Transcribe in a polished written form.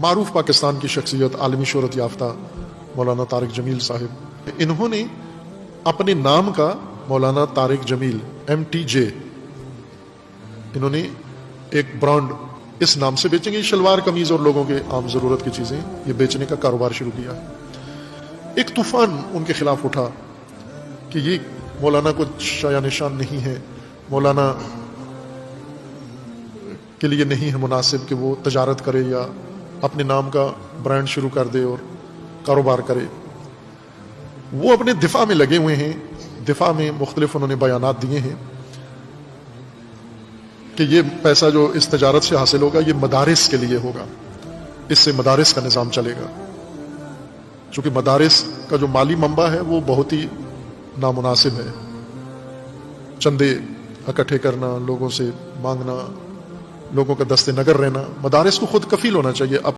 معروف پاکستان کی شخصیت، عالمی شہرت یافتہ مولانا طارق جمیل صاحب، انہوں نے اپنے نام کا مولانا طارق جمیل MTJ انہوں نے ایک برانڈ اس نام سے بیچیں گے، شلوار قمیض اور لوگوں کے عام ضرورت کی چیزیں یہ بیچنے کا کاروبار شروع کیا ہے۔ ایک طوفان ان کے خلاف اٹھا کہ یہ مولانا کو شایع نشان نہیں ہے، مولانا کے لیے نہیں ہے مناسب کہ وہ تجارت کرے یا اپنے نام کا برانڈ شروع کر دے اور کاروبار کرے۔ وہ اپنے دفاع میں لگے ہوئے ہیں، دفاع میں مختلف انہوں نے بیانات دیے ہیں کہ یہ پیسہ جو اس تجارت سے حاصل ہوگا یہ مدارس کے لیے ہوگا، اس سے مدارس کا نظام چلے گا، چونکہ مدارس کا جو مالی منبع ہے وہ بہت ہی نامناسب ہے، چندے اکٹھے کرنا، لوگوں سے مانگنا، لوگوں کا دست نگر رہنا۔ مدارس کو خود کفیل ہونا چاہیے۔ اب